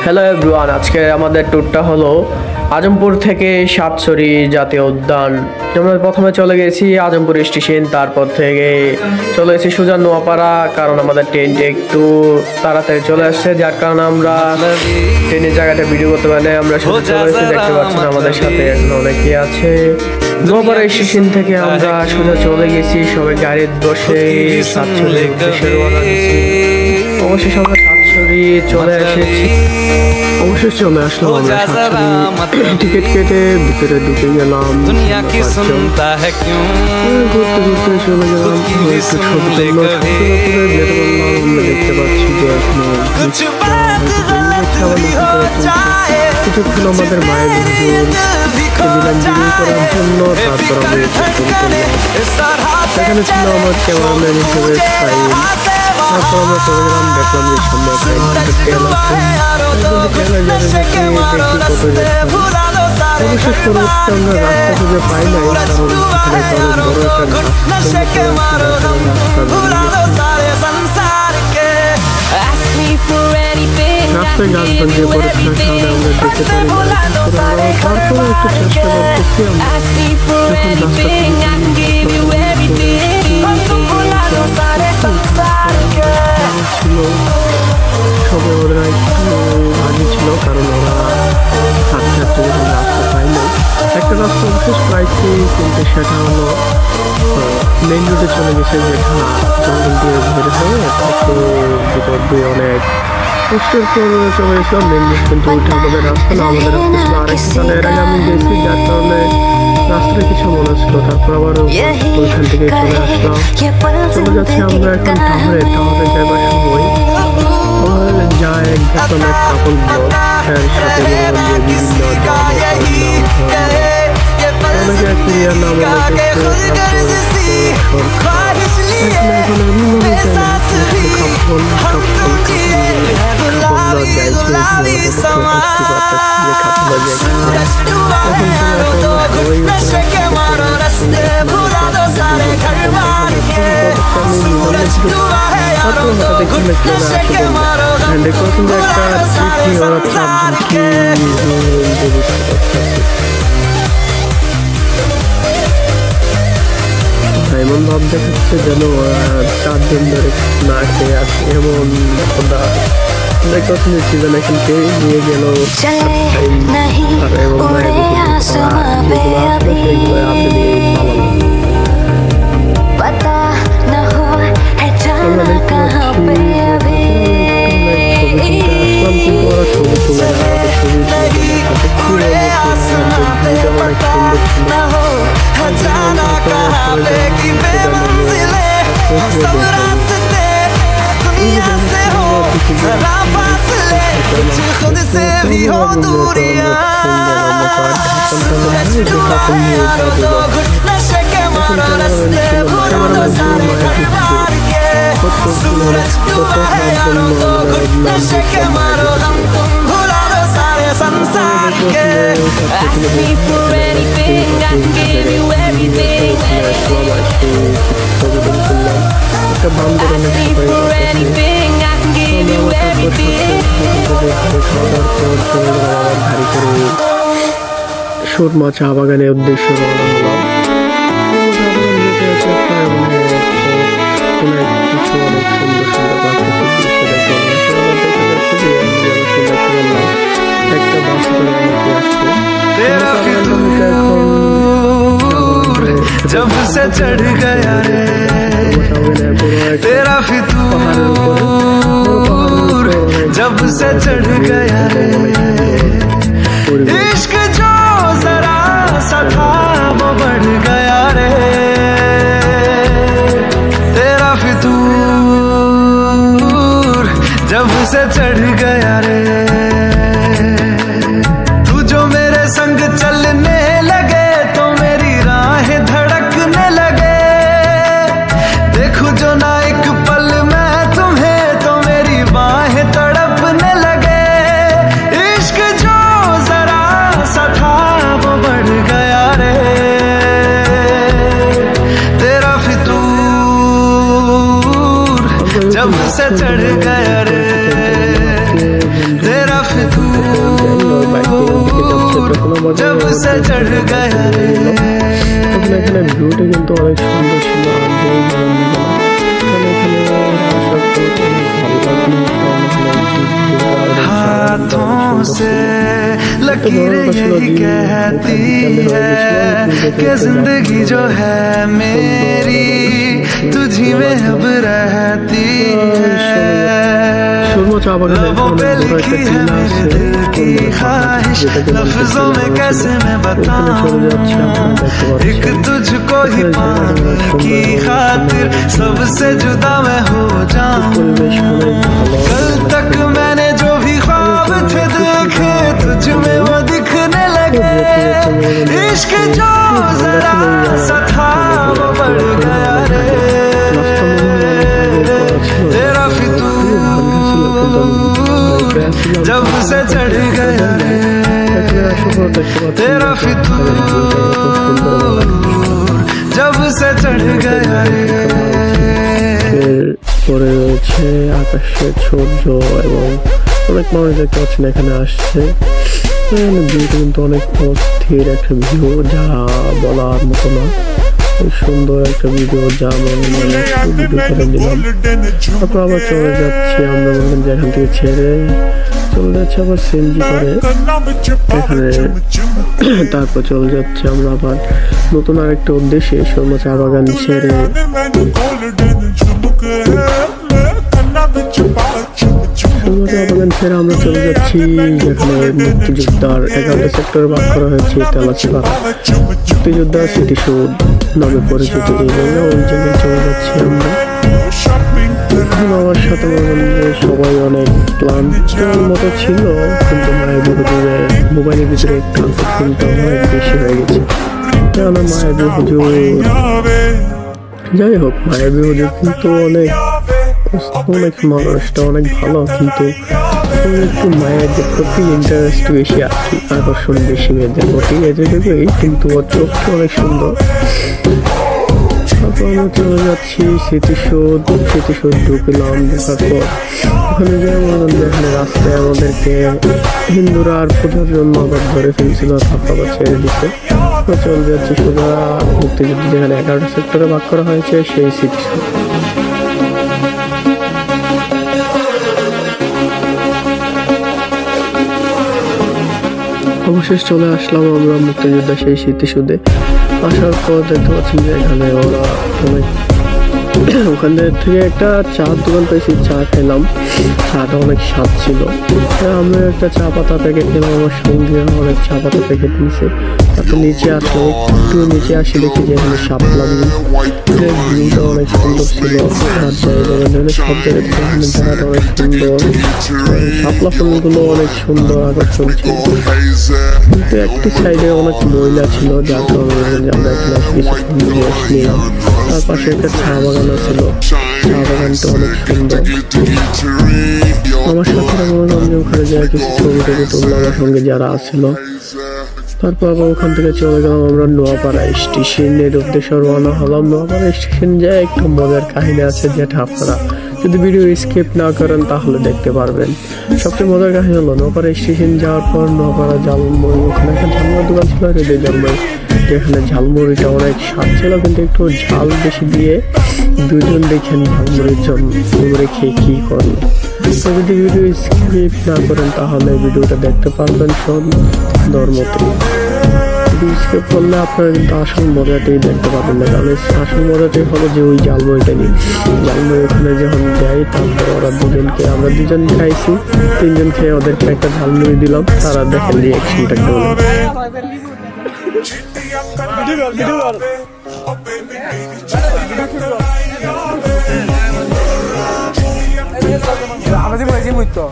Hello everyone, আজকে আমাদের ট্যুরটা হলো আজমপুর থেকে সাতছড়ি জাতীয় উদ্যান। আমরা প্রথমে চলে গেছি আজমপুর স্টেশন, তারপর থেকে চলে গেছি সোজা নোয়াপাড়া, কারণ আমাদের ট্রেনটা একটু তাড়াতাড়ি চলে আসছে, যার কারণে আমরা ট্রেনের জায়গাটা ভিডিও করতে পারি না। আমরা সোজা চলে এসেছি, দেখতে পাচ্ছেন আমাদের সাথে এখন অনেকেই আছে। নোয়াপাড়া স্টেশন থেকে আমরা সোজা চলে গেছি, সবাই গাড়িতে বসে সাতছড়ির উদ্দেশ্যে রওনা দিয়েছি। অবশেষে আমরা সাতছড়ি চলে এসেছি, অবশ্যই চলে আসলাম আমরা সাতছড়ি। টিকিট কেটে ভিতরে ঢুকে গেলাম, ঘুরতে ঘুরতে চলে গেলাম। আমরা দেখতে পাচ্ছি যে কিছুক্ষণ আমাদের মায়ের হুজুর দিলাম ভিডিও করার জন্য। তারপর আমি সেখানে ছিল আমার ক্যামেরাম্যান হিসেবে সাইন। তারপর আমরা চলে গেলাম, দেখলাম যে সামনে তেল আছে, অবশ্য সর্বোচ্চ আমরা রাস্তা খুঁজে পাই নাই, কারণ এখানে অনেক বড় একটা রাস্তায় গাছপালা দিয়ে পড়ে থাকার কারণে আমরা দেখতে পারি না। তারপরে একটু চেষ্টা করতেছি আমরা যখন ছিল সবাই ওরা একটু আগে ছিল, কারণ ওরা হাঁটতে হাঁটতে যখন রাস্তা পাইনি। একটা রাস্তা অবশেষ পাইছি, কিন্তু সেটা হলো মেইন রোডে চলে গেছে, যেটা জঙ্গল দিয়ে বের হয়ে একটু ভিতর দিয়ে অনেক কষ্টের পর চলে গেছিলাম মেইন রোড। কিন্তু ওইটা আমাদের রাস্তা না, আমাদের রাস্তা ছিল আরেক স্থানে। এর আগে আমি গেছি, যার কারণে রাস্তায় কিছু মনে ছিল। তারপর আবার ওইখান থেকে চলে আসলাম, চলে যাচ্ছি আমরা এখন টাওয়ারে যাবার সময় যায় দেখলাম এক কাপল ব্লগ, এর সাথে বিভিন্ন অনেকে ক্রিয়ার নাম এমন ভাব দেখাচ্ছে যেন 4 দিন ধরে না খেয়ে আসে, এমন কথা ছিল এখন নিয়ে গেল। खुद से भी हो दूरियां, सूरज डूबा है यारो दो घुट नशे के मारो रास्ते भूलो दो सारे घर मार के। सूरज डूबा है यारो दो घुट नशे के मारो दम तुम भुला दो सारे संसार के। Ask me for anything, I can give you everything. Ask me for anything, I can give you everything. Surma চা বাগানের উদ্দেশ্যে রওনা হলাম। অনেক সুন্দর সুন্দর প্রাকৃতিক দৃশ্য দেখতে একটা বাস করে অনেকে আসছে। जब से चढ़ गया रे तेरा फितूर, जब से चढ़ गया रे इश्क जो जरा सा था वो बढ़ गया रे तेरा फितूर, जब से चढ़ गया रे। तू जो मेरे संग चलने लगे तो मेरी राहें धड़कने लगे। देखो जो ना एक पल मैं तुम्हें तो मेरी बाहें तड़पने लगे। इश्क जो जरा सा था वो बढ़ गया रे तेरा फितूर, जब से चढ़ गया रे तेरा আমাকে এখানে ভিউটা কিন্তু অনেক সুন্দর ছিল। हाथों से लकीरें यही कहती है कि जिंदगी जो है मेरी तुझी में अब रहती है। लबों पे लिखी है मेरे दिल की ख्वाहिश, लफ्जों में कैसे मैं बताऊं। एक तुझको ही पाने की खातिर सबसे जुदा मैं हो जाऊं। कल तक मैंने जो भी ख्वाब थे देखे तुझ में वो दिखने लगे। इश्क जो जरा सा था वो बढ़ गया रे। तेरा फितूर जब से चढ़ गया रे, तेरा फितूर जब से चढ़ गया रे। পরে রয়েছে আকাশের সূর্য এবং অনেক মানুষ দেখতে পাচ্ছেন এখানে আসছে। ভিউটা কিন্তু অনেক অস্থির একটা ভিউ, যা বলার মতো না। সুন্দর একটা ভিডিও, যা আমরা ভিডিও করে নিলাম। তারপর আবার চলে যাচ্ছি আমরা, বললাম যে এখান থেকে ছেড়ে চলে যাচ্ছে আবার সিএনজি করে এখানে। তারপর চলে যাচ্ছে আমরা আবার নতুন আরেকটা উদ্দেশ্যে, সুরমা চা বাগান ছেড়ে আমরা চলে যাচ্ছি যেখানে মুক্তিযোদ্ধার 11 সেক্টরে ভাগ করা হয়েছে তেলাচিপাড়া। মুক্তিযোদ্ধা স্মৃতিসৌধ নামে পরিচিত এই জায়গা, ওই জায়গায় চলে যাচ্ছি আমরা। আমার সাথে সবাই অনেক ক্লান্তের মতো ছিল, কিন্তু মায়ের হুজুরে মোবাইলের ভিতরে কিন্তু অনেক বেশি হয়ে গেছে। কেননা মায়ের হুজুর, যাই হোক মায়ের হুজুর কিন্তু অনেক মানুষটা অনেক ভালো, কিন্তু একটু মায়ের প্রতি ইন্টারেস্ট বেশি আর কি, আকর্ষণ বেশি মেয়েদের প্রতি, এজন্যই কিন্তু ওর চোখটা অনেক সুন্দর। তারপর আমরা চলে যাচ্ছি স্মৃতিসৌধ ঢুকলাম। ঢোকার পর ওখানে যেখানে রাস্তায় আমাদেরকে হিন্দুরা আর পূজার জন্য আবার ধরে ফেলছিল, তারপর আবার ছেড়ে দিচ্ছে। চলে যাচ্ছি সোজা মুক্তিযুদ্ধ যেখানে 11 সেক্টরে ভাগ করা হয়েছে সেই স্মৃতিসৌধ। অবশেষে চলে আসলাম আমরা মুক্তিযোদ্ধা সেই স্মৃতিসৌধে। আসার পর দেখতে পাচ্ছেন যে এখানে ওরা অনেক, ওখান থেকে একটা চার দোকান পেয়েছি, চা খেলাম, চাটা অনেক স্বাদ ছিল। আমরা একটা চা পাতা প্যাকেট নিলাম, আমার সঙ্গে অনেক চা পাতা প্যাকেট নিয়েছে। তারপর নিচে আসলো, একটু নিচে আসি দেখি যে এখানে শাপলা ভিউটা অনেক সুন্দর ছিল। আর জায়গায় সব জায়গা থেকে এখানে জায়গাটা অনেক সুন্দর, শাপলা ফুলগুলো অনেক সুন্দর আকর্ষণ ছিল। কিন্তু একটি সাইডে অনেক ময়লা ছিল, যার কারণে আমরা এখানে কিছু নিলাম। তার পাশে একটা চা বাগান ছিল, চা বাগানটা অনেক সুন্দর। আমার সাথে আমি ওখানে যাই কিছু ছবি টবি তুললাম আমার সঙ্গে যারা আসছিল। তারপর আবার ওখান থেকে চলে গেলাম আমরা নোয়াপাড়া স্টেশনের উদ্দেশ্যে রওনা হলাম। নোয়াপাড়া স্টেশন যায় একটা মজার কাহিনী আছে, যেটা আপনারা যদি ভিডিও স্কিপ না করেন তাহলে দেখতে পারবেন। সবচেয়ে মজার কাহিনী হলো নোয়াপাড়া স্টেশন যাওয়ার পর নোয়াপাড়া ঝালমুড়ি, ওখানে একটা ঝালমুড়ির দোকান ছিল রেডি ঝালমুড়ি, যেখানে ঝালমুড়িটা অনেক স্বাদ ছিল, কিন্তু একটু ঝাল বেশি দিয়ে দুজন দেখেন ঝালমুড়ির জন্য খেয়ে কী করলো। যদি ভিডিও স্কিপ না করেন তাহলে ভিডিওটা দেখতে পারবেন সুন্দর মতো। ভিডিও স্কিপ করলে আপনারা কিন্তু আসল মজাটাই দেখতে পাবেন না, কারণ আসল মজাটাই হলো যে ওই ঝালমুড়িটা নিয়ে ঝালমুড়ি ওখানে যখন যাই, তারপরে ওরা দুজনকে, আমরা দুজন খাইছি, তিনজন খেয়ে ওদেরকে একটা ঝালমুড়ি দিলাম। তারা দেখেন রিয়াকশনটা কেমন। আমাদের মধ্যে মুইতো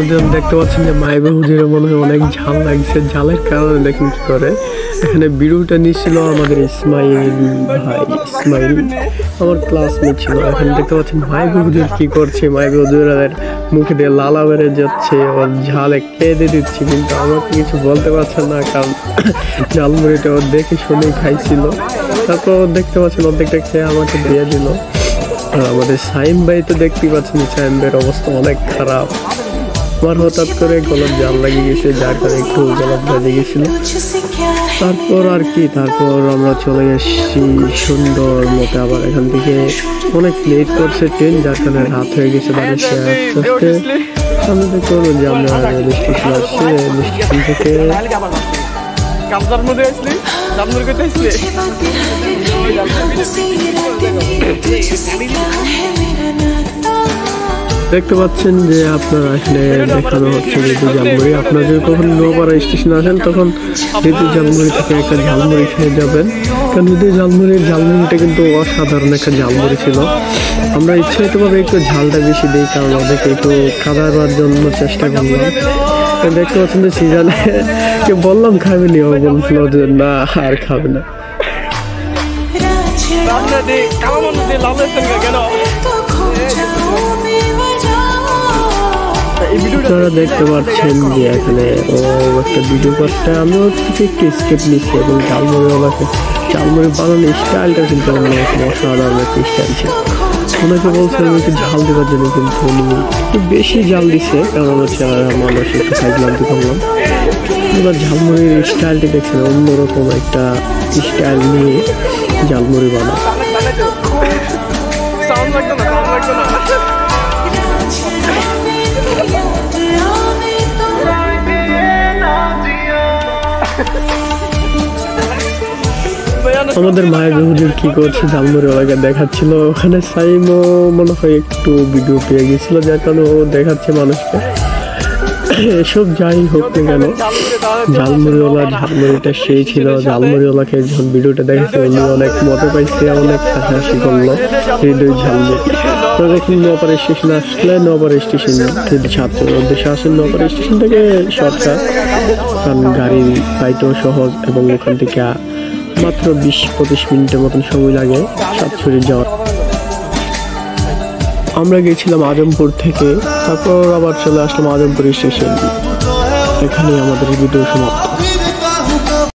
দিলাম। দেখতে পাচ্ছেন যে মাইবে হুজুরের মনে হয় অনেক ঝাল লাগছে, ঝালের কারণে দেখুন কি করে। এখানে ভিডিওটা নিচ্ছিল আমাদের ইসমাইল ভাই, ইসমাইল আমার ক্লাসমেট ছিল। এখানে দেখতে পাচ্ছেন মাইবে হুজুর কি করছে, মাইবে হুজুরের মুখে দিয়ে লালা বেড়ে যাচ্ছে, ওর ঝালে কেঁদে দিচ্ছে, কিন্তু আমাকে কিছু বলতে পারছে না, কারণ ঝালমুড়িটা ওর দেখে শুনেই খাইছিল। তারপর দেখতে পাচ্ছেন অর্ধেকটা খেয়ে আমাকে দিয়ে দিল। আর আমাদের সাইম ভাই তো দেখতেই পাচ্ছেন, সাইম ভাইয়ের অবস্থা অনেক খারাপ। আমার হঠাৎ করে গলার জাল লাগিয়ে গেছে, যার কারণে একটু গলা ভেজে গেছিল। তারপর আর কি, তারপর আমরা চলে এসেছি সুন্দর মতো। আবার এখান থেকে অনেক লেট করছে ট্রেন, যার কারণে রাত হয়ে গেছে। বাড়িতে আস্তে আস্তে সামনে দেখতে হলো যে আমরা রেল স্টেশন আসছি। রেল স্টেশন থেকে দেখতে পাচ্ছেন যে আপনারা এখানে দেখানো হচ্ছে ঋতু ঝালমুড়ি। আপনারা যদি কখন নোয়াপাড়া স্টেশনে আসেন তখন ঋতু ঝালমুড়ি থেকে একটা ঝালমুড়ি খেয়ে যাবেন, কারণ ঋতু ঝালমুড়িটা কিন্তু অসাধারণ একটা ঝালমুড়ি ছিল। আমরা ইচ্ছাকৃতভাবে একটু ঝালটা বেশি দিই, কারণ ওদেরকে একটু খাওয়ার জন্য চেষ্টা করলাম। দেখতে পাচ্ছেন যে সিজনে কে বললাম খাবে নি, ও বলছিল যে না আর খাবে না। আপনারা দেখতে পাচ্ছেন যে এখানে ও একটা ভিডিও করছে, আমিও একটু স্কেপ নিচ্ছি, এবং ঝালমুড়ি বানানোর স্টাইলটা কিন্তু অন্যরকম অসাধারণ একটা স্টাইল ছিল। ওনাকে বলছিলাম একটু ঝাল দেওয়ার জন্য, কিন্তু উনি একটু বেশি জাল দিচ্ছে, কারণ হচ্ছে মানুষ একটু খাইলাম করলাম। এবার ঝালমুড়ির স্টাইলটি দেখছেন, অন্যরকম একটা স্টাইল নিয়ে ঝালমুড়ি বানায়। আমাদের মায়ের হুজুর কি করছে ঝালমুড়ি ওলাকে দেখাচ্ছিল। ওখানে সাইমও মনে হয় একটু ভিডিও পেয়ে গেছিল, যার কারণে ও দেখাচ্ছে মানুষকে। এসব যাই হোক না কেন, ঝালমুড়িওয়ালা ঝালমুড়িটা সেই ছিল। ঝালমুড়িওয়ালাকে যখন ভিডিওটা দেখেছে উনি অনেক মজা পাইছে, অনেক হাসাহাসি করলো। হৃদয় ঝালমুড়ি তো দেখুন নোয়াপাড়া স্টেশনে আসলে, নোয়াপাড়া স্টেশন যদি ছাত্রের উদ্দেশ্যে আসেন, নোয়াপাড়া স্টেশন থেকে শর্টকাট, কারণ গাড়ি পাইতেও সহজ, এবং ওখান থেকে মাত্র 20-25 মিনিটের মতন সময় লাগে সাতছড়ি যাওয়ার। আমরা গেছিলাম আজমপুর থেকে, তারপর আবার চলে আসলাম আজমপুর স্টেশন। এখানেই আমাদের ভিডিও সমাপ্ত।